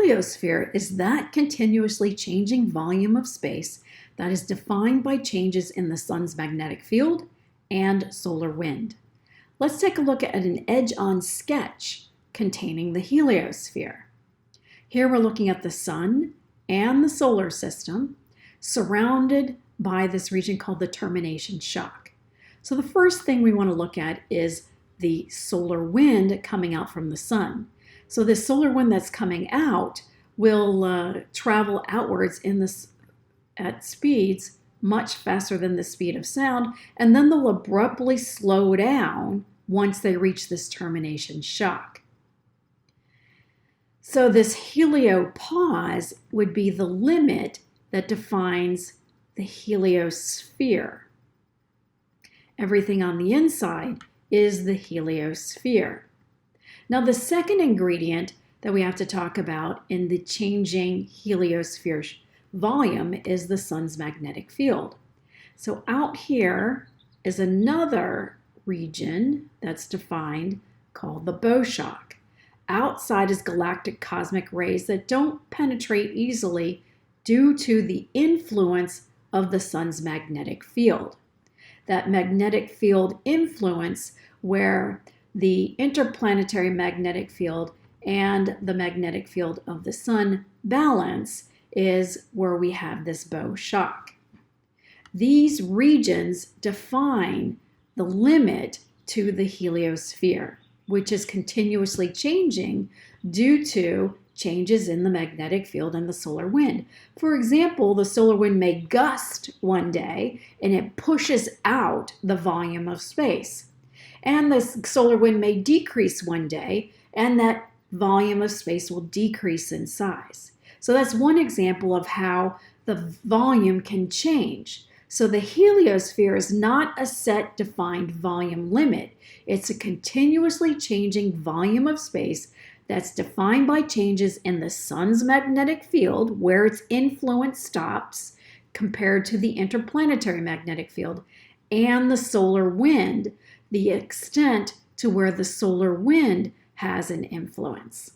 heliosphere is that continuously changing volume of space that is defined by changes in the sun's magnetic field and solar wind. Let's take a look at an edge-on sketch containing the heliosphere. Here we're looking at the sun and the solar system surrounded by this region called the termination shock. So the first thing we want to look at is the solar wind coming out from the sun. So this solar wind that's coming out will travel outwards at speeds much faster than the speed of sound, and then they'll abruptly slow down once they reach this termination shock. So this heliopause would be the limit that defines the heliosphere. Everything on the inside is the heliosphere. Now the second ingredient that we have to talk about in the changing heliosphere volume is the sun's magnetic field. So out here is another region that's defined called the bow shock. Outside is galactic cosmic rays that don't penetrate easily due to the influence of the sun's magnetic field. That magnetic field influence where the interplanetary magnetic field and the magnetic field of the sun balance is where we have this bow shock. These regions define the limit to the heliosphere, which is continuously changing due to changes in the magnetic field and the solar wind. For example, the solar wind may gust one day and it pushes out the volume of space. And the solar wind may decrease one day and that volume of space will decrease in size. So that's one example of how the volume can change. So the heliosphere is not a set defined volume limit. It's a continuously changing volume of space that's defined by changes in the sun's magnetic field, where its influence stops compared to the interplanetary magnetic field, and the solar wind, the extent to where the solar wind has an influence.